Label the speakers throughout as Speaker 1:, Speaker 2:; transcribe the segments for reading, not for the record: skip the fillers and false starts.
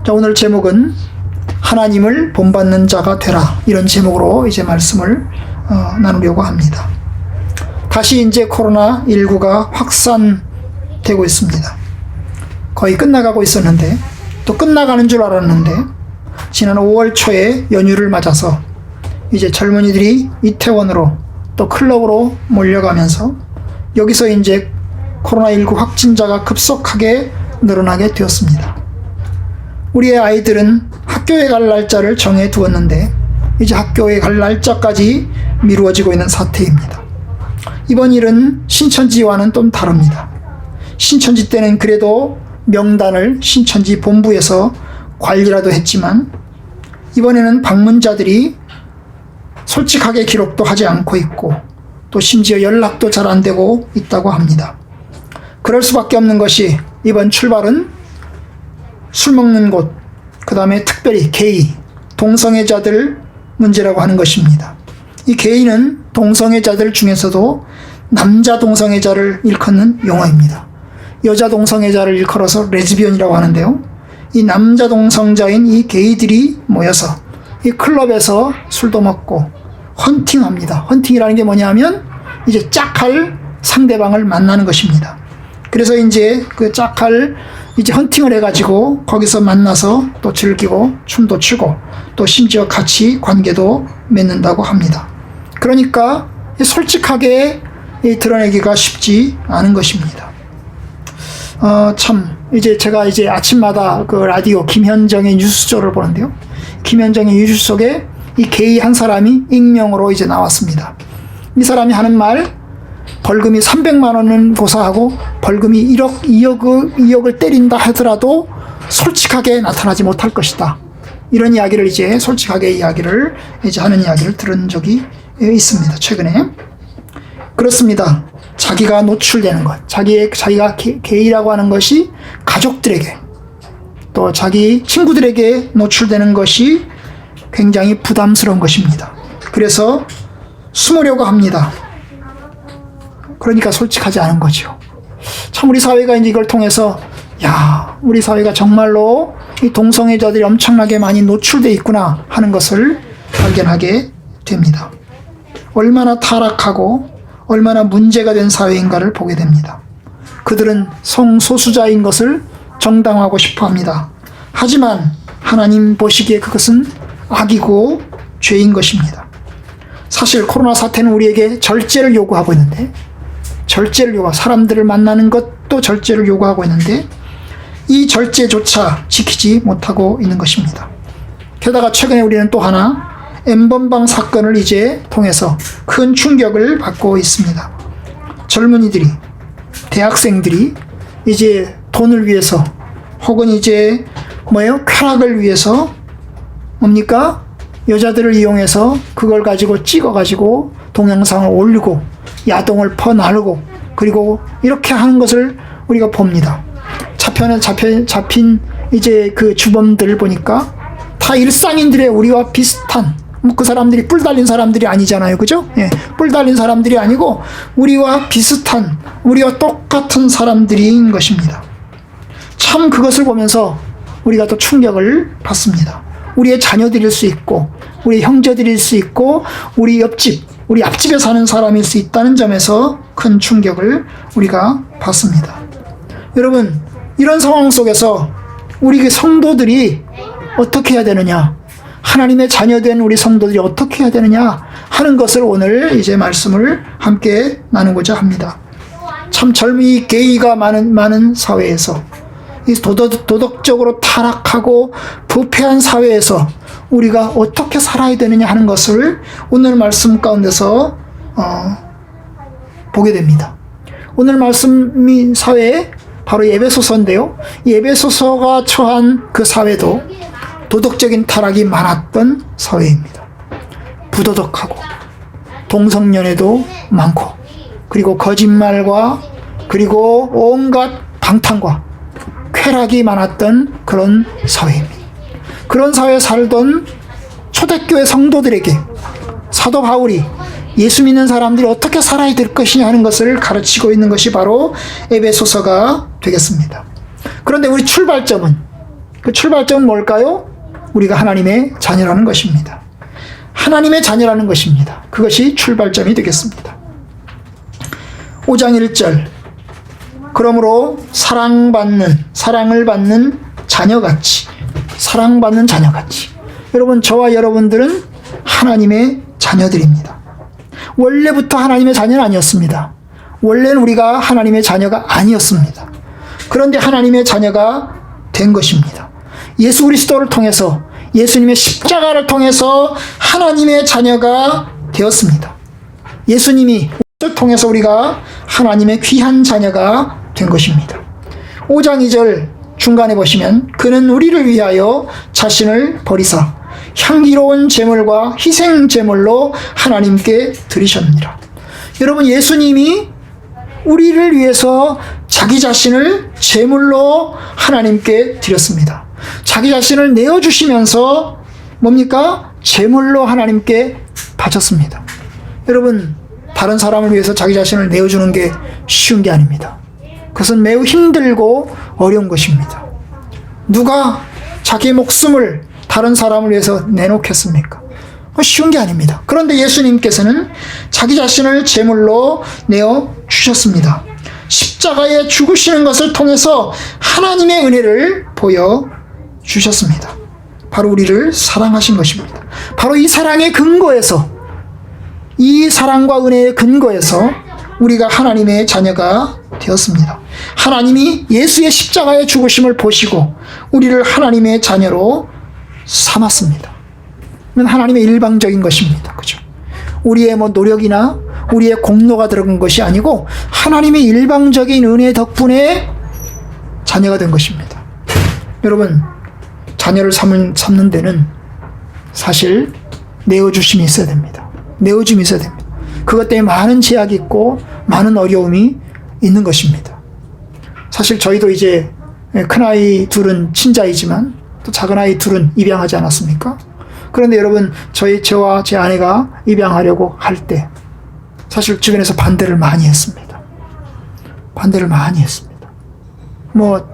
Speaker 1: 자, 오늘 제목은 하나님을 본받는 자가 되라, 이런 제목으로 이제 말씀을 나누려고 합니다. 다시 이제 코로나19가 확산되고 있습니다. 거의 끝나가고 있었는데, 또 끝나가는 줄 알았는데, 지난 5월 초에 연휴를 맞아서 이제 젊은이들이 이태원으로 또 클럽으로 몰려가면서 여기서 이제 코로나19 확진자가 급속하게 늘어나게 되었습니다. 우리의 아이들은 학교에 갈 날짜를 정해 두었는데 이제 학교에 갈 날짜까지 미루어지고 있는 사태입니다. 이번 일은 신천지와는 좀 다릅니다. 신천지 때는 그래도 명단을 신천지 본부에서 관리라도 했지만 이번에는 방문자들이 솔직하게 기록도 하지 않고 있고 또 심지어 연락도 잘 안 되고 있다고 합니다. 그럴 수밖에 없는 것이 이번 출발은 술 먹는 곳, 그 다음에 특별히 게이, 동성애자들 문제라고 하는 것입니다. 이 게이는 동성애자들 중에서도 남자 동성애자를 일컫는 용어입니다. 여자 동성애자를 일컬어서 레즈비언이라고 하는데요. 이 남자 동성자인 이 게이들이 모여서 이 클럽에서 술도 먹고 헌팅합니다. 헌팅이라는 게 뭐냐면 이제 짝할 상대방을 만나는 것입니다. 그래서 이제 그 짝할 이제 헌팅을 해가지고 거기서 만나서 또 즐기고 춤도 추고 또 심지어 같이 관계도 맺는다고 합니다. 그러니까 솔직하게 드러내기가 쉽지 않은 것입니다. 참 이제 제가 이제 아침마다 그 라디오 김현정의 뉴스쇼를 보는데요. 김현정의 뉴스 속에 이 게이 한 사람이 익명으로 이제 나왔습니다. 이 사람이 하는 말, 벌금이 300만 원은 고사하고 벌금이 1억, 2억을 때린다 하더라도 솔직하게 나타나지 못할 것이다. 이런 이야기를 이제 솔직하게 이야기를 이제 하는 이야기를 들은 적이 있습니다. 최근에. 그렇습니다. 자기가 노출되는 것, 자기가 게이라고 하는 것이 가족들에게 또 자기 친구들에게 노출되는 것이 굉장히 부담스러운 것입니다. 그래서 숨으려고 합니다. 그러니까 솔직하지 않은 거죠. 참 우리 사회가 이제 이걸 통해서 우리 사회가 정말로 이 동성애자들이 엄청나게 많이 노출되어 있구나 하는 것을 발견하게 됩니다. 얼마나 타락하고 얼마나 문제가 된 사회인가를 보게 됩니다. 그들은 성소수자인 것을 정당화하고 싶어 합니다. 하지만 하나님 보시기에 그것은 악이고 죄인 것입니다. 사실 코로나 사태는 우리에게 절제를 요구하고 있는데 사람들을 만나는 것도 절제를 요구하고 있는데 이 절제조차 지키지 못하고 있는 것입니다. 게다가 최근에 우리는 또 하나 N번방 사건을 이제 통해서 큰 충격을 받고 있습니다. 젊은이들이, 대학생들이 이제 돈을 위해서 혹은 이제 쾌락을 위해서 뭡니까? 여자들을 이용해서 그걸 가지고 찍어가지고 동영상을 올리고 야동을 퍼나르고 그리고 이렇게 하는 것을 우리가 봅니다. 잡힌 이제 그 주범들을 보니까 다 일상인들의 우리와 비슷한 그 사람들이 뿔 달린 사람들이 아니잖아요. 그죠? 뿔 달린 사람들이 아니고 우리와 비슷한 우리와 똑같은 사람들인 것입니다. 참 그것을 보면서 우리가 또 충격을 받습니다. 우리의 자녀들일 수 있고 우리 형제들일 수 있고 우리 옆집 우리 앞집에 사는 사람일 수 있다는 점에서 큰 충격을 우리가 받습니다. 여러분, 이런 상황 속에서 우리 성도들이 어떻게 해야 되느냐, 하나님의 자녀된 우리 성도들이 어떻게 해야 되느냐 하는 것을 오늘 이제 말씀을 함께 나누고자 합니다. 참 젊은이 게이가 많은 사회에서 이 도덕적으로 타락하고 부패한 사회에서 우리가 어떻게 살아야 되느냐 하는 것을 오늘 말씀 가운데서 보게 됩니다. 오늘 말씀이 사회에 바로 에베소서인데요. 이 에베소서가 처한 그 사회도 도덕적인 타락이 많았던 사회입니다. 부도덕하고 동성연애도 많고 그리고 거짓말과 그리고 온갖 방탕과 쾌락이 많았던 그런 사회입니다. 그런 사회에 살던 초대교회 성도들에게 사도 바울이 예수 믿는 사람들이 어떻게 살아야 될 것이냐 하는 것을 가르치고 있는 것이 바로 에베소서가 되겠습니다. 그런데 우리 출발점은 그 출발점은 뭘까요? 우리가 하나님의 자녀라는 것입니다. 하나님의 자녀라는 것입니다. 그것이 출발점이 되겠습니다. 5장 1절. 그러므로 사랑을 받는 자녀같이, 사랑받는 자녀같이. 여러분, 저와 여러분들은 하나님의 자녀들입니다. 원래부터 하나님의 자녀는 아니었습니다. 원래는 우리가 하나님의 자녀가 아니었습니다. 그런데 하나님의 자녀가 된 것입니다. 예수 그리스도를 통해서, 예수님의 십자가를 통해서 하나님의 자녀가 되었습니다. 예수님이 통해서 우리가 하나님의 귀한 자녀가 된 것입니다. 5장 2절 중간에 보시면 그는 우리를 위하여 자신을 버리사 향기로운 제물과 희생 제물로 하나님께 드리셨느니라. 여러분, 예수님이 우리를 위해서 자기 자신을 제물로 하나님께 드렸습니다. 자기 자신을 내어주시면서 뭡니까? 제물로 하나님께 바쳤습니다. 여러분, 다른 사람을 위해서 자기 자신을 내어주는 게 쉬운 게 아닙니다. 그것은 매우 힘들고 어려운 것입니다. 누가 자기 목숨을 다른 사람을 위해서 내놓겠습니까? 쉬운 게 아닙니다. 그런데 예수님께서는 자기 자신을 제물로 내어주셨습니다. 십자가에 죽으시는 것을 통해서 하나님의 은혜를 보여주셨습니다. 바로 우리를 사랑하신 것입니다. 바로 이 사랑의 근거에서, 이 사랑과 은혜의 근거에서 우리가 하나님의 자녀가 되었습니다. 하나님이 예수의 십자가의 죽으심을 보시고 우리를 하나님의 자녀로 삼았습니다. 이건 하나님의 일방적인 것입니다. 그죠? 우리의 노력이나 우리의 공로가 들어간 것이 아니고 하나님의 일방적인 은혜 덕분에 자녀가 된 것입니다. 여러분, 자녀를 삼는 데는 사실 내어주심이 있어야 됩니다. 내어줌이 있어야 됩니다. 그것 때문에 많은 제약이 있고 많은 어려움이 있는 것입니다. 사실 저희도 이제 큰아이 둘은 친자이지만 또 작은아이 둘은 입양하지 않았습니까? 그런데 여러분, 저와 제 아내가 입양하려고 할 때 사실 주변에서 반대를 많이 했습니다. 반대를 많이 했습니다.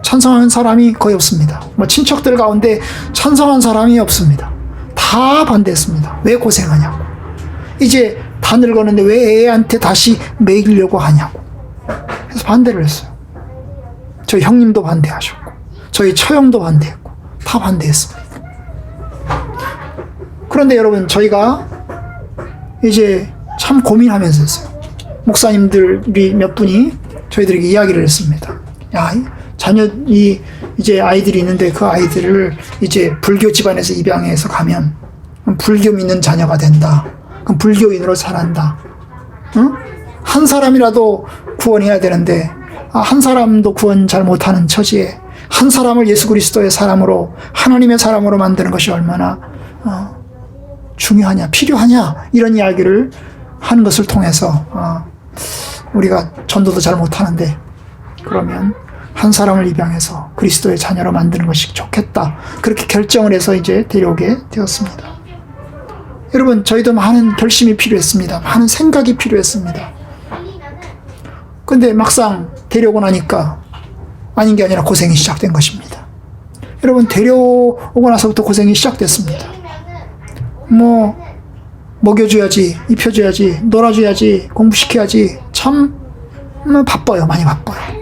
Speaker 1: 찬성하는 사람이 거의 없습니다. 친척들 가운데 찬성한 사람이 없습니다. 다 반대했습니다. 왜 고생하냐고. 이제 다 늙었는데 왜 애한테 다시 먹이려고 하냐고. 그래서 반대를 했어요. 저희 형님도 반대하셨고, 저희 처형도 반대했고, 다 반대했습니다. 그런데 여러분, 저희가 이제 참 고민하면서 했어요. 목사님들이 몇 분이 저희들에게 이야기를 했습니다. 야, 이제 아이들이 있는데 그 아이들을 이제 불교 집안에서 입양해서 가면 불교 믿는 자녀가 된다. 그럼 불교인으로 살아간다. 응? 한 사람이라도 구원해야 되는데 한 사람도 구원 잘 못하는 처지에 한 사람을 예수 그리스도의 사람으로, 하나님의 사람으로 만드는 것이 얼마나 중요하냐, 필요하냐, 이런 이야기를 하는 것을 통해서 우리가 전도도 잘 못하는데 그러면 한 사람을 입양해서 그리스도의 자녀로 만드는 것이 좋겠다. 그렇게 결정을 해서 이제 데려오게 되었습니다. 여러분, 저희도 많은 결심이 필요했습니다. 많은 생각이 필요했습니다. 근데 막상 데려오고 나니까 아닌 게 아니라 고생이 시작된 것입니다. 여러분, 데려오고 나서부터 고생이 시작됐습니다. 먹여줘야지, 입혀줘야지, 놀아줘야지, 공부시켜야지. 참 바빠요. 많이 바빠요.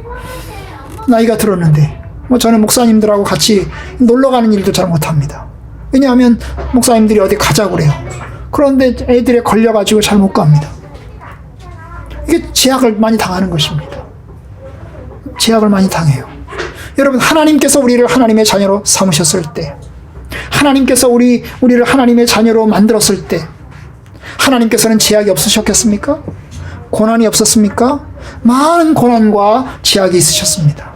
Speaker 1: 나이가 들었는데 저는 목사님들하고 같이 놀러가는 일도 잘 못합니다. 왜냐하면 목사님들이 어디 가자고 그래요. 그런데 애들에 걸려가지고 잘 못 갑니다. 이게 제약을 많이 당하는 것입니다. 제약을 많이 당해요. 여러분, 하나님께서 우리를 하나님의 자녀로 삼으셨을 때, 하나님께서 우리를 하나님의 자녀로 만들었을 때 하나님께서는 제약이 없으셨겠습니까? 고난이 없었습니까? 많은 고난과 제약이 있으셨습니다.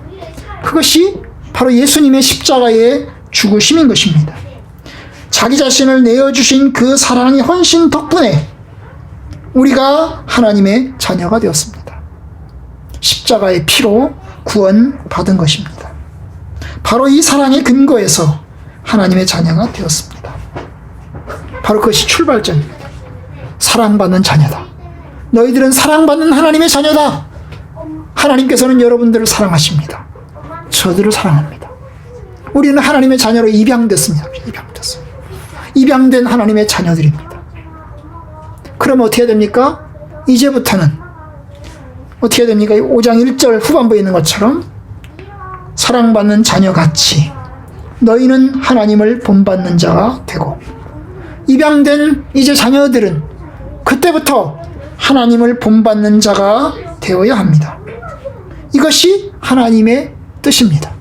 Speaker 1: 그것이 바로 예수님의 십자가의 죽으심인 것입니다. 자기 자신을 내어주신 그 사랑의 헌신 덕분에 우리가 하나님의 자녀가 되었습니다. 십자가의 피로 구원받은 것입니다. 바로 이 사랑의 근거에서 하나님의 자녀가 되었습니다. 바로 그것이 출발점입니다. 사랑받는 자녀다. 너희들은 사랑받는 하나님의 자녀다. 하나님께서는 여러분들을 사랑하십니다. 저들을 사랑합니다. 우리는 하나님의 자녀로 입양됐습니다. 입양됐어요. 입양된 하나님의 자녀들입니다. 그럼 어떻게 됩니까? 이제부터는 어떻게 됩니까? 5장 1절 후반부에 있는 것처럼 사랑받는 자녀같이 너희는 하나님을 본받는 자가 되고, 입양된 이제 자녀들은 그때부터 하나님을 본받는 자가 되어야 합니다. 이것이 하나님의 뜻입니다.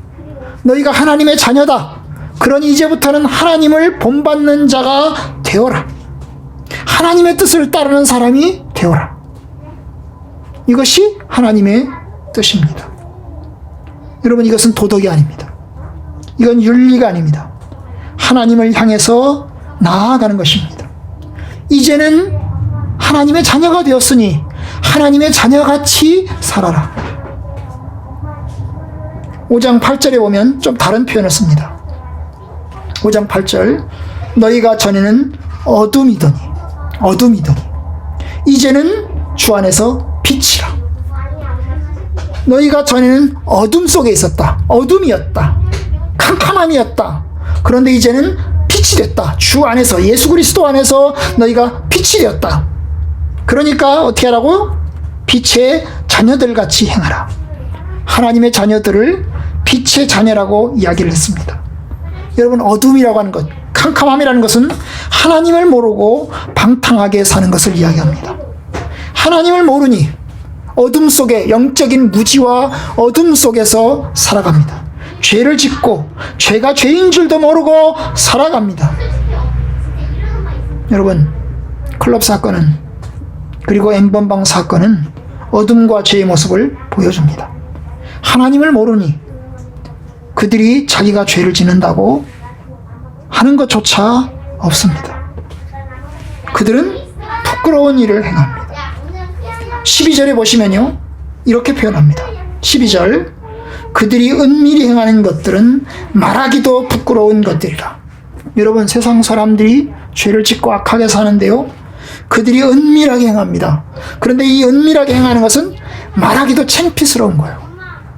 Speaker 1: 너희가 하나님의 자녀다. 그러니 이제부터는 하나님을 본받는 자가 되어라. 하나님의 뜻을 따르는 사람이 되어라. 이것이 하나님의 뜻입니다. 여러분, 이것은 도덕이 아닙니다. 이건 윤리가 아닙니다. 하나님을 향해서 나아가는 것입니다. 이제는 하나님의 자녀가 되었으니 하나님의 자녀같이 살아라. 5장 8절에 보면 좀 다른 표현을 씁니다. 5장 8절, 너희가 전에는 어둠이더니 이제는 주 안에서 빛이라. 너희가 전에는 어둠 속에 있었다. 어둠이었다. 캄캄함이었다. 그런데 이제는 빛이 됐다. 주 안에서, 예수 그리스도 안에서 너희가 빛이 되었다. 그러니까 어떻게 하라고? 빛의 자녀들 같이 행하라. 하나님의 자녀들을 빛의 자녀라고 이야기를 했습니다. 여러분, 어둠이라고 하는 것, 캄캄함이라는 것은 하나님을 모르고 방탕하게 사는 것을 이야기합니다. 하나님을 모르니 어둠 속에, 영적인 무지와 어둠 속에서 살아갑니다. 죄를 짓고 죄가 죄인 줄도 모르고 살아갑니다. 여러분, 클럽 사건은, 그리고 N번방 사건은 어둠과 죄의 모습을 보여줍니다. 하나님을 모르니 그들이 자기가 죄를 짓는다고 하는 것조차 없습니다. 그들은 부끄러운 일을 행합니다. 12절에 보시면요, 이렇게 표현합니다. 12절, 그들이 은밀히 행하는 것들은 말하기도 부끄러운 것들이라. 여러분, 세상 사람들이 죄를 짓고 악하게 사는데요, 그들이 은밀하게 행합니다. 그런데 이 은밀하게 행하는 것은 말하기도 창피스러운 거예요.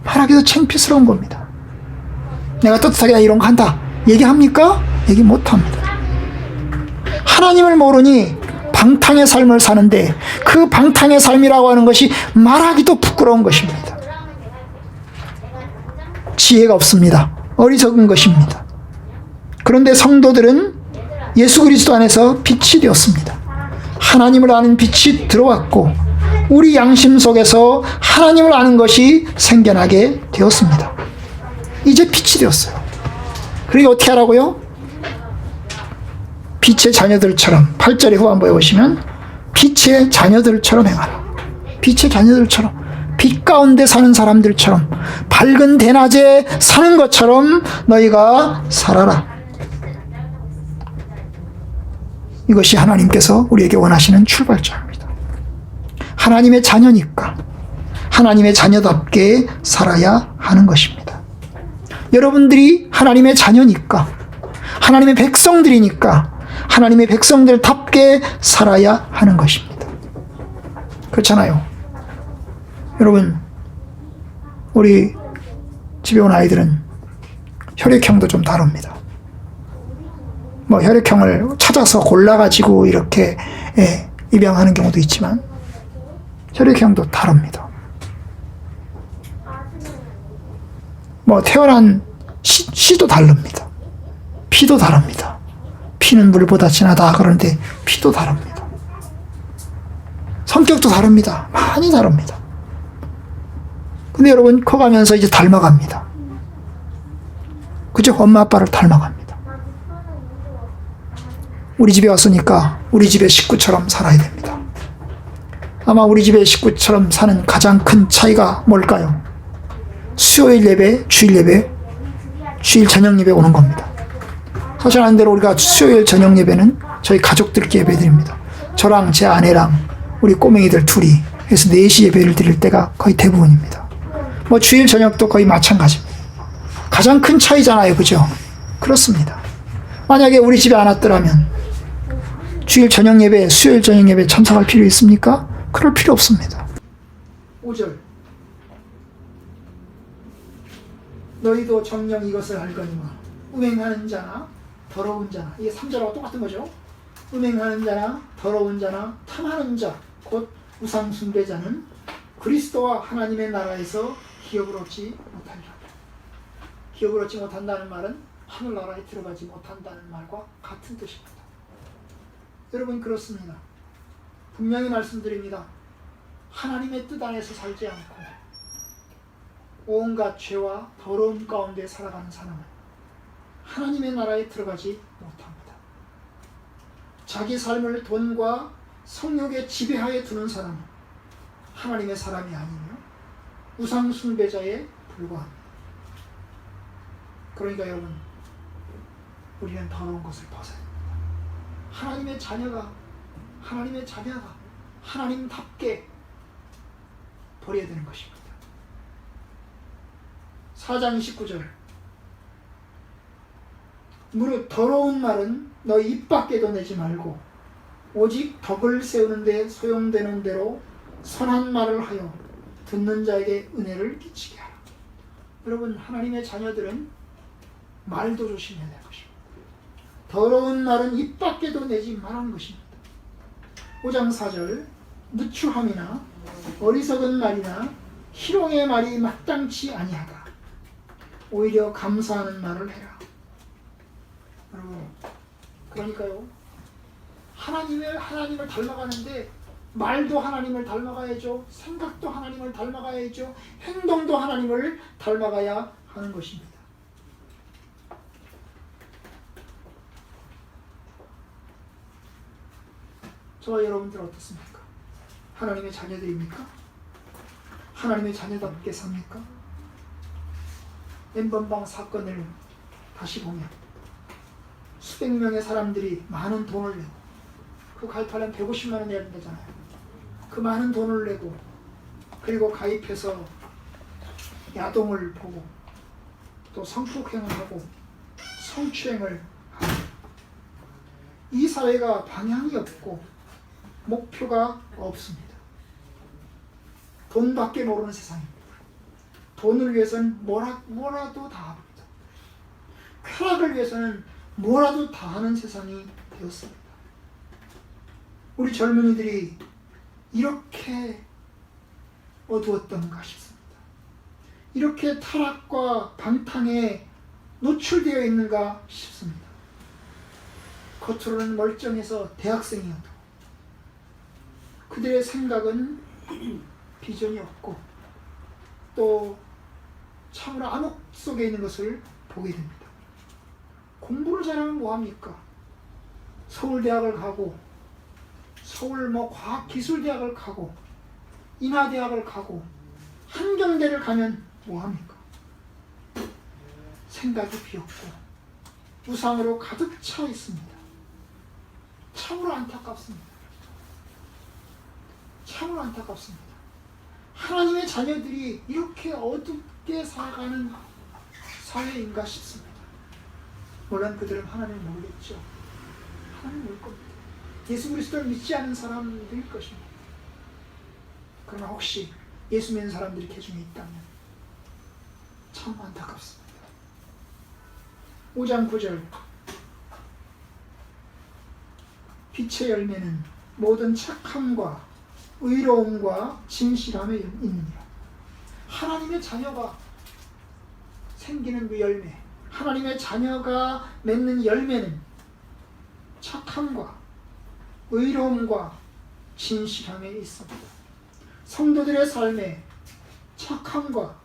Speaker 1: 말하기도 창피스러운 겁니다. 내가 떳떳하게 이런 거 한다 얘기합니까? 얘기 못합니다. 하나님을 모르니 방탕의 삶을 사는데 그 방탕의 삶이라고 하는 것이 말하기도 부끄러운 것입니다. 지혜가 없습니다. 어리석은 것입니다. 그런데 성도들은 예수 그리스도 안에서 빛이 되었습니다. 하나님을 아는 빛이 들어왔고 우리 양심 속에서 하나님을 아는 것이 생겨나게 되었습니다. 이제 빛이 되었어요. 그리고 어떻게 하라고요? 빛의 자녀들처럼, 8절의 후반부에 보시면 빛의 자녀들처럼 행하라. 빛의 자녀들처럼, 빛 가운데 사는 사람들처럼, 밝은 대낮에 사는 것처럼 너희가 살아라. 이것이 하나님께서 우리에게 원하시는 출발점입니다. 하나님의 자녀니까 하나님의 자녀답게 살아야 하는 것입니다. 여러분들이 하나님의 자녀니까, 하나님의 백성들이니까 하나님의 백성들답게 살아야 하는 것입니다. 그렇잖아요. 여러분, 우리 집에 온 아이들은 혈액형도 좀 다릅니다. 뭐 혈액형을 찾아서 골라가지고 이렇게 입양하는 경우도 있지만 혈액형도 다릅니다. 뭐 태어난 씨도 다릅니다. 피도 다릅니다. 피는 물보다 진하다 그러는데 피도 다릅니다. 성격도 다릅니다. 많이 다릅니다. 근데 여러분, 커가면서 이제 닮아갑니다. 그죠? 엄마 아빠를 닮아갑니다. 우리 집에 왔으니까 우리 집의 식구처럼 살아야 됩니다. 아마 우리 집의 식구처럼 사는 가장 큰 차이가 뭘까요? 수요일 예배, 주일 예배, 주일 저녁 예배 오는 겁니다. 사실 하는 대로 우리가 수요일 저녁 예배는 저희 가족들께 예배 드립니다. 저랑 제 아내랑 우리 꼬맹이들 둘이 해서 4시 예배를 드릴 때가 거의 대부분입니다. 뭐 주일 저녁도 거의 마찬가지입니다. 가장 큰 차이잖아요. 그죠? 그렇습니다. 만약에 우리 집에 안 왔더라면 주일 저녁 예배, 수요일 저녁 예배 참석할 필요 있습니까? 그럴 필요 없습니다. 5절, 너희도 정녕 이것을 알거니와 음행하는 자나 더러운 자나, 이게 3절하고 똑같은 거죠. 음행하는 자나 더러운 자나 탐하는 자 곧 우상 숭배자는 그리스도와 하나님의 나라에서 기업을 얻지 못하리라. 기업을 얻지 못한다는 말은 하늘나라에 들어가지 못한다는 말과 같은 뜻입니다. 여러분, 그렇습니다. 분명히 말씀드립니다. 하나님의 뜻 안에서 살지 않고 온갖 죄와 더러움 가운데 살아가는 사람은 하나님의 나라에 들어가지 못합니다. 자기 삶을 돈과 성욕의 지배하에 두는 사람은 하나님의 사람이 아니며 우상 숭배자에 불과합니다. 그러니까 여러분, 우리는 더러운 것을 벗어야 됩니다. 하나님의 자녀가 하나님답게 버려야 되는 것입니다. 4장 29절, 무릇 더러운 말은 너 입 밖에도 내지 말고 오직 덕을 세우는 데 소용되는 대로 선한 말을 하여 듣는 자에게 은혜를 끼치게 하라. 여러분, 하나님의 자녀들은 말도 조심해야 될 것입니다. 더러운 말은 입 밖에도 내지 말라는 것입니다. 5장 4절, 누추함이나 어리석은 말이나 희롱의 말이 마땅치 아니하다. 오히려 감사하는 말을 해라. 여러분, 그러니까요, 하나님을 닮아가는데 말도 하나님을 닮아가야죠. 생각도 하나님을 닮아가야죠. 행동도 하나님을 닮아가야 하는 것입니다. 저와 여러분들 어떻습니까? 하나님의 자녀들입니까? 하나님의 자녀답게 삽니까? N번방 사건을 다시 보면 수백 명의 사람들이 많은 돈을 내고, 그 가입하려면 150만 원 내야 된다잖아요. 그 많은 돈을 내고, 그리고 가입해서 야동을 보고 또 성폭행을 하고 성추행을 하고, 이 사회가 방향이 없고 목표가 없습니다. 돈밖에 모르는 세상입니다. 돈을 위해서는 뭐라도 다 합니다. 쾌락을 위해서는 뭐라도 다 하는 세상이 되었습니다. 우리 젊은이들이 이렇게 어두웠던가 싶습니다. 이렇게 타락과 방탕에 노출되어 있는가 싶습니다. 겉으로는 멀쩡해서 대학생이어도 그들의 생각은 비전이 없고 또 참으로 암흑 속에 있는 것을 보게 됩니다. 공부를 잘하면 뭐합니까? 서울대학을 가고 서울 과학기술대학을 가고 인하대학을 가고 한경대를 가면 뭐합니까? 생각이 비었고 우상으로 가득 차 있습니다. 참으로 안타깝습니다. 참으로 안타깝습니다. 하나님의 자녀들이 이렇게 어둡게 살아가는 사회인가 싶습니다. 물론 그들은 하나님을 모르겠죠. 하나님을 모를 겁니다. 예수 그리스도를 믿지 않는 사람들일 것입니다. 그러나 혹시 예수 믿는 사람들이 그 중에 있다면 참 안타깝습니다. 5장 9절, 빛의 열매는 모든 착함과 의로움과 진실함에 있느니라. 하나님의 자녀가 생기는 그 열매, 하나님의 자녀가 맺는 열매는 착함과 의로움과 진실함에 있습니다. 성도들의 삶에 착함과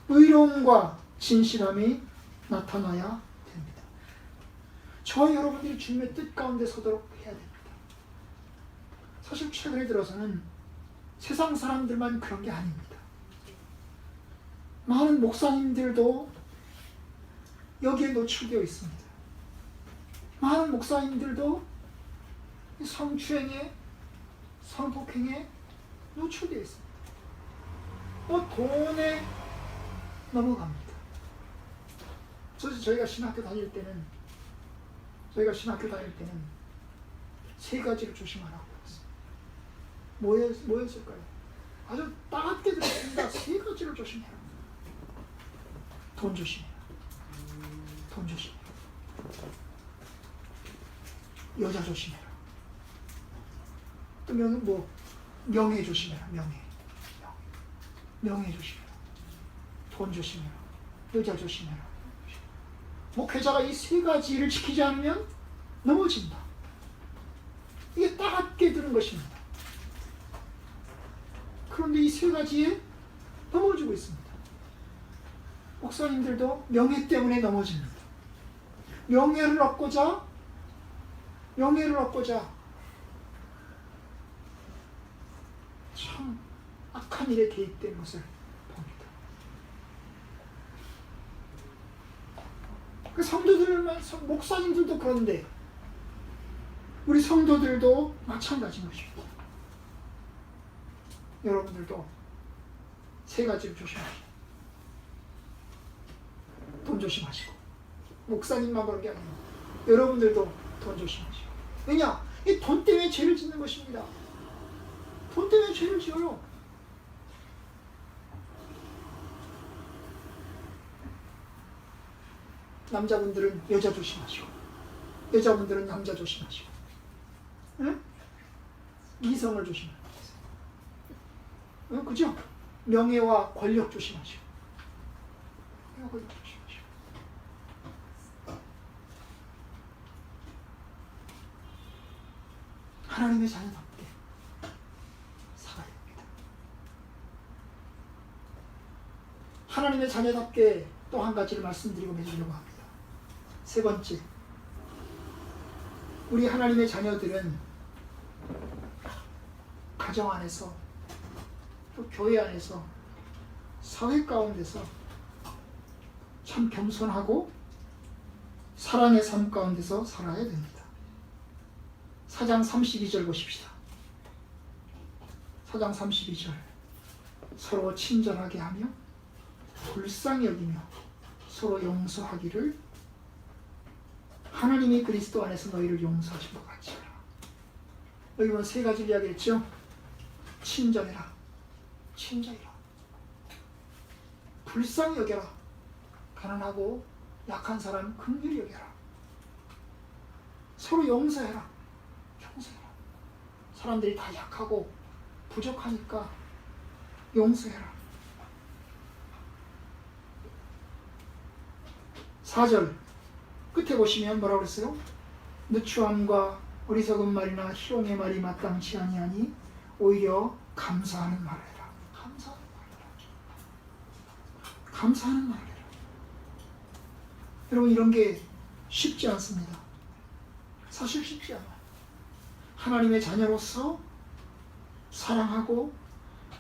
Speaker 1: 의로움과 진실함이 나타나야 됩니다. 저와 여러분들이 주님의 뜻 가운데 서도록 해야 됩니다. 사실 최근에 들어서는 세상 사람들만 그런 게 아닙니다. 많은 목사님들도 여기에 노출되어 있습니다. 많은 목사님들도 성추행에, 성폭행에 노출되어 있습니다. 돈에 넘어갑니다. 저희가 신학교 다닐 때는 세 가지를 조심하라고 했습니다. 뭐였을까요? 아주 따갑게 들었습니다. 세 가지를 조심해라. 돈 조심해라. 돈 조심해라. 여자 조심해라. 또 명예 조심해라. 명예 조심해라. 돈 조심해라. 여자 조심해라. 목회자가 이 세 가지를 지키지 않으면 넘어진다. 이게 따갑게 드는 것입니다. 그런데 이 세 가지에 넘어지고 있습니다. 목사님들도 명예 때문에 넘어집니다. 명예를 얻고자 참 악한 일에 개입된 것을 봅니다. 그 목사님들도 그런데 우리 성도들도 마찬가지인 것입니다. 여러분들도 세 가지를 조심하시고, 돈 조심하시고, 목사님만 그런 게 아닙니다. 여러분들도 돈 조심하시고. 왜냐? 이 돈 때문에 죄를 짓는 것입니다. 돈 때문에 죄를 지어요. 남자분들은 여자 조심하시고, 여자분들은 남자 조심하시고, 응? 이성을 조심하시고, 응? 그죠? 명예와 권력 조심하시고, 권력 조심하시고. 하나님의 자녀답게 살아야 합니다. 하나님의 자녀답게 또 한 가지를 말씀드리고 맺으려고 합니다. 세 번째, 우리 하나님의 자녀들은 가정 안에서, 또 교회 안에서, 사회 가운데서 참 겸손하고 사랑의 삶 가운데서 살아야 됩니다. 4장 32절 보십시다. 4장 32절. 서로 친절하게 하며 불쌍히 여기며 서로 용서하기를 하나님이 그리스도 안에서 너희를 용서하신 것 같이 하라. 여기 보면 세 가지 이야기했죠. 친절해라. 불쌍히 여겨라. 가난하고 약한 사람 긍휼히 여겨라. 서로 용서해라. 사람들이 다 약하고 부족하니까 용서해라. 4절 끝에 보시면 뭐라고 그랬어요? 누추함과 어리석은 말이나 희롱의 말이 마땅치 아니하니 오히려 감사하는 말을 해라. 감사하는 말을 해라. 여러분, 이런 게 쉽지 않습니다. 사실 쉽지 않아요. 하나님의 자녀로서 사랑하고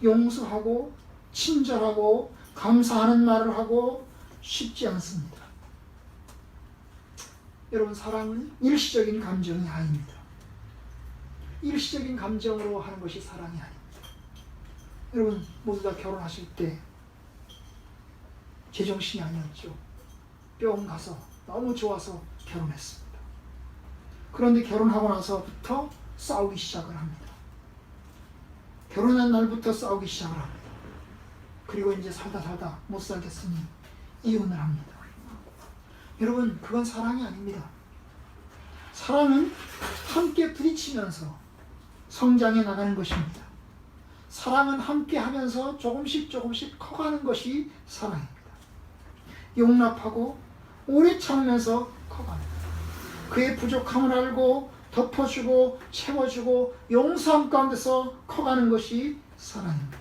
Speaker 1: 용서하고 친절하고 감사하는 말을 하고 쉽지 않습니다. 여러분, 사랑은 일시적인 감정이 아닙니다. 일시적인 감정으로 하는 것이 사랑이 아닙니다. 여러분, 모두 다 결혼하실 때 제정신이 아니었죠. 뿅 가서 너무 좋아서 결혼했습니다. 그런데 결혼하고 나서부터 싸우기 시작을 합니다. 결혼한 날부터 싸우기 시작을 합니다. 그리고 이제 살다 못 살겠으니 이혼을 합니다. 여러분, 그건 사랑이 아닙니다. 사랑은 함께 부딪히면서 성장해 나가는 것입니다. 사랑은 함께 하면서 조금씩 커가는 것이 사랑입니다. 용납하고 오래 참으면서 커갑니다. 그의 부족함을 알고 덮어주고 채워주고 용서함 가운데서 커가는 것이 사랑입니다.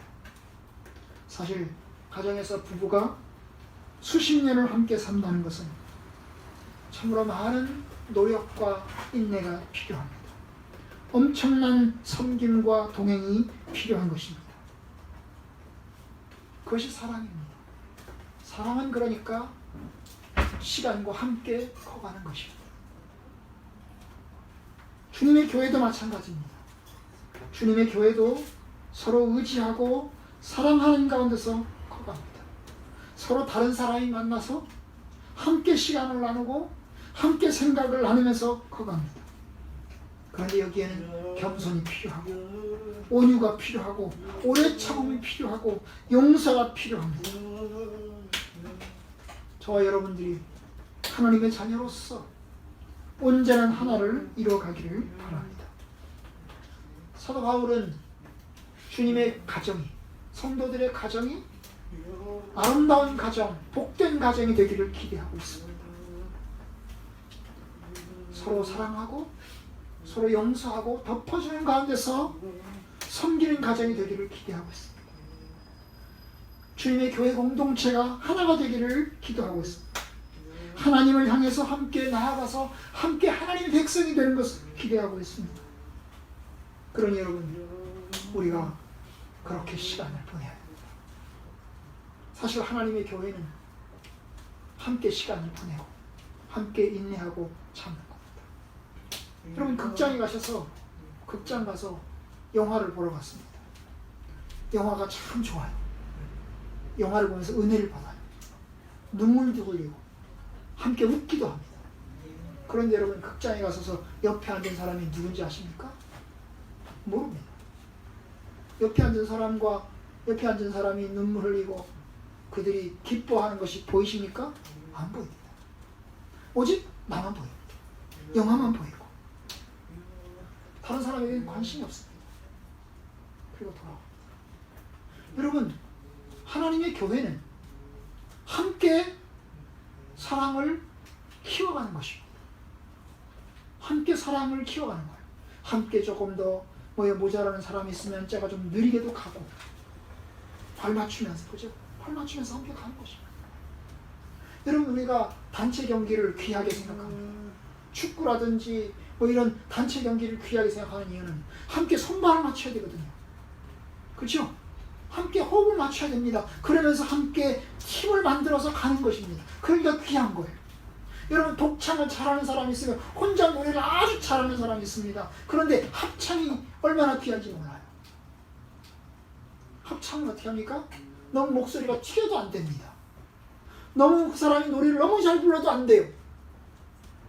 Speaker 1: 사실 가정에서 부부가 수십 년을 함께 산다는 것은 참으로 많은 노력과 인내가 필요합니다. 엄청난 섬김과 동행이 필요한 것입니다. 그것이 사랑입니다. 사랑은 그러니까 시간과 함께 커가는 것입니다. 주님의 교회도 마찬가지입니다. 주님의 교회도 서로 의지하고 사랑하는 가운데서 커갑니다. 서로 다른 사람이 만나서 함께 시간을 나누고 함께 생각을 나누면서 커갑니다. 그런데 여기에는 겸손이 필요하고 온유가 필요하고 오래 참음이 필요하고 용서가 필요합니다. 저와 여러분들이 하나님의 자녀로서 온전한 하나를 이루어가기를 바랍니다. 사도 바울은 주님의 가정이, 성도들의 가정이 아름다운 가정, 복된 가정이 되기를 기대하고 있습니다. 서로 사랑하고 서로 용서하고 덮어주는 가운데서 섬기는 가정이 되기를 기대하고 있습니다. 주님의 교회 공동체가 하나가 되기를 기도하고 있습니다. 하나님을 향해서 함께 나아가서 함께 하나님의 백성이 되는 것을 기대하고 있습니다. 그러니 여러분, 우리가 그렇게 시간을 보내야 합니다. 사실 하나님의 교회는 함께 시간을 보내고 함께 인내하고 참는 겁니다. 여러분, 극장에 가셔서 극장 가서 영화를 보러 갔습니다. 영화가 참 좋아요. 영화를 보면서 은혜를 받아요. 눈물도 흘리고 함께 웃기도 합니다. 그런데 여러분, 극장에 가서서 옆에 앉은 사람이 누군지 아십니까? 모릅니다. 옆에 앉은 사람과 옆에 앉은 사람이 눈물 흘리고 그들이 기뻐하는 것이 보이십니까? 안 보입니다. 오직 나만 보입니다. 영화만 보이고 다른 사람에게는 관심이 없습니다. 그리고 돌아옵니다. 여러분, 하나님의 교회는 함께 사랑을 키워가는 것입니다. 함께 사랑을 키워가는 거예요. 함께 조금 더 모자라는 사람이 있으면 제가 좀 느리게도 가고 발 맞추면서, 그죠? 발 맞추면서 함께 가는 것입니다. 여러분, 우리가 단체 경기를 귀하게 생각합니다. 축구라든지 이런 단체 경기를 귀하게 생각하는 이유는 함께 손발을 맞춰야 되거든요. 그렇죠? 함께 호흡을 맞춰야 됩니다. 그러면서 함께 팀을 만들어서 가는 것입니다. 그러니까 귀한 거예요. 여러분, 독창을 잘하는 사람이 있으면 혼자 노래를 아주 잘하는 사람이 있습니다. 그런데 합창이 얼마나 귀한지 몰라요. 합창은 어떻게 합니까? 너무 목소리가 튀어도 안 됩니다. 너무 그 사람이 노래를 너무 잘 불러도 안 돼요.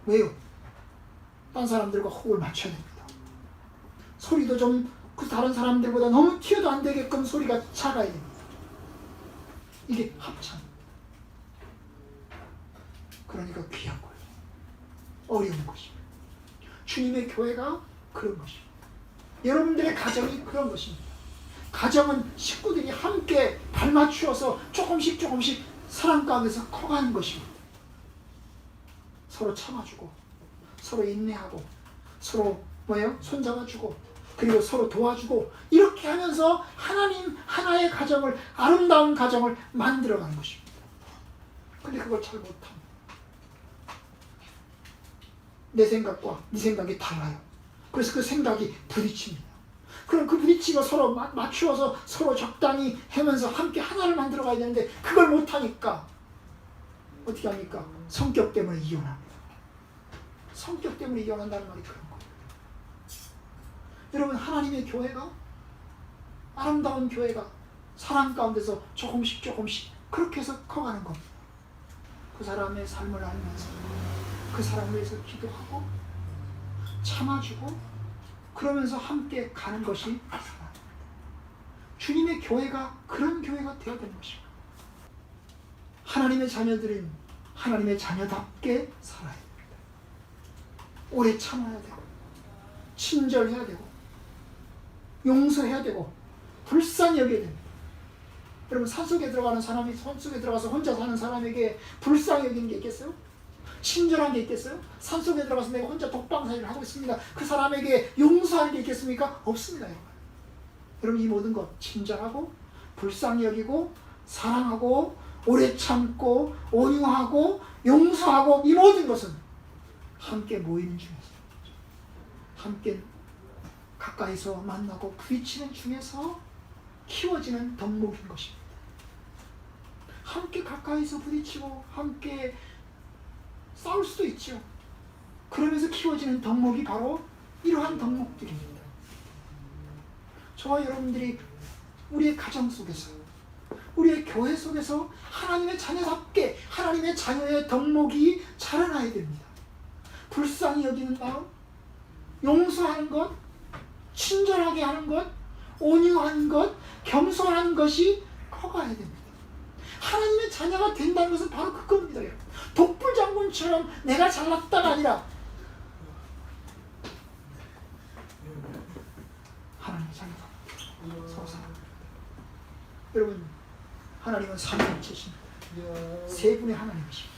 Speaker 1: 왜요? 딴 사람들과 호흡을 맞춰야 됩니다. 소리도 좀 그 다른 사람들보다 너무 튀어도 안 되게끔 소리가 작아야 됩니다. 이게 합창. 그러니까 귀한 거예요. 어려운 것입니다. 주님의 교회가 그런 것입니다. 여러분들의 가정이 그런 것입니다. 가정은 식구들이 함께 발맞추어서 조금씩 사랑 가운데서 커가는 것입니다. 서로 참아주고 서로 인내하고 서로 손잡아주고 그리고 서로 도와주고 이렇게 하면서 하나님 하나의 가정을, 아름다운 가정을 만들어가는 것입니다. 근데 그걸 잘 못합니다. 내 생각과 네 생각이 달라요. 그래서 그 생각이 부딪힙니다. 그럼 그 부딪히고 서로 맞추어서 서로 적당히 하면서 함께 하나를 만들어 가야 되는데 그걸 못하니까 어떻게 합니까? 성격 때문에 이혼합니다. 성격 때문에 이혼한다는 말이 그런 거예요. 여러분, 하나님의 교회가, 아름다운 교회가 사랑 가운데서 조금씩 그렇게 해서 커가는 겁니다. 그 사람의 삶을 알면서 그 사람을 위해서 기도하고 참아주고 그러면서 함께 가는 것이 사랑입니다. 주님의 교회가 그런 교회가 되어야 되는 것입니다. 하나님의 자녀들은 하나님의 자녀답게 살아야 됩니다. 오래 참아야 되고 친절해야 되고 용서해야 되고 불쌍히 여겨야 됩니다. 여러분, 산속에 들어가는 사람이 산속에 들어가서 혼자 사는 사람에게 불쌍히 여기는 게 있겠어요? 친절한 게 있겠어요? 산속에 들어가서 내가 혼자 독방살이를 하고 있습니다. 그 사람에게 용서하는 게 있겠습니까? 없습니다. 여러분, 이 모든 것 친절하고 불쌍히 여기고 사랑하고 오래 참고 온유하고 용서하고 이 모든 것은 함께 모이는 중에서, 함께 가까이서 만나고 부딪히는 중에서 키워지는 덕목인 것입니다. 함께 가까이서 부딪히고 함께 싸울 수도 있죠. 그러면서 키워지는 덕목이 바로 이러한 덕목들입니다. 저와 여러분들이 우리의 가정 속에서, 우리의 교회 속에서 하나님의 자녀답게 하나님의 자녀의 덕목이 자라나야 됩니다. 불쌍히 여기는 마음, 용서하는 것, 친절하게 하는 것, 온유한 것, 겸손한 것이 커가야 됩니다. 하나님의 자녀가 된다는 것은 바로 그겁니다. 독불장군처럼 내가 잘났다가 아니라 여러분, 하나님은 삼위일체십니다. 세 분의 하나님이십니다.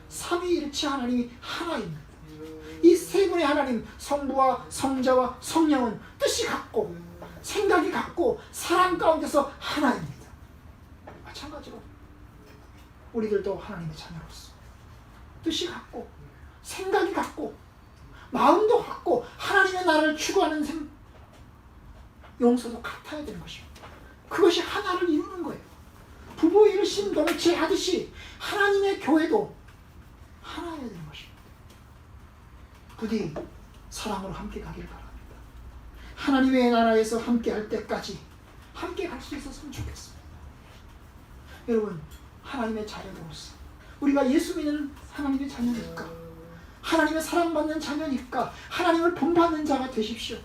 Speaker 1: 삼위일체 하나님이 하나입니다. 이 세 분의 하나님, 성부와 성자와 성령은 뜻이 같고 생각이 같고 사랑 가운데서 하나입니다. 마찬가지로 우리들도 하나님의 자녀로서 뜻이 같고 생각이 같고 마음도 같고 하나님의 나라를 추구하는 용서도 같아야 되는 것입니다. 그것이 하나를 이루는 거예요. 부부 일심 동체 하듯이 하나님의 교회도 하나여야 되는 것입니다. 부디 사랑으로 함께 가기를 바랍니다. 하나님의 나라에서 함께 할 때까지 함께 갈 수 있었으면 좋겠습니다. 여러분, 하나님의 자녀로서 우리가 예수 믿는 하나님의 자녀니까, 하나님의 사랑받는 자녀니까 하나님을 본받는 자가 되십시오.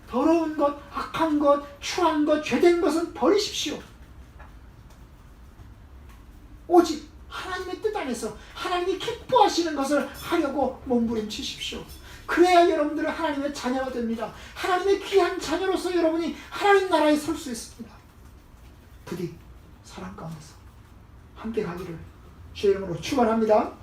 Speaker 1: 더러운 것, 악한 것, 추한 것, 죄된 것은 버리십시오. 오직 하나님의 뜻 안에서 하나님이 기뻐하시는 것을 하려고 몸부림치십시오. 그래야 여러분들은 하나님의 자녀가 됩니다. 하나님의 귀한 자녀로서 여러분이 하나님 나라에 설 수 있습니다. 부디 사랑 가운데서 함께 가기를 주의 이름으로 축원합니다.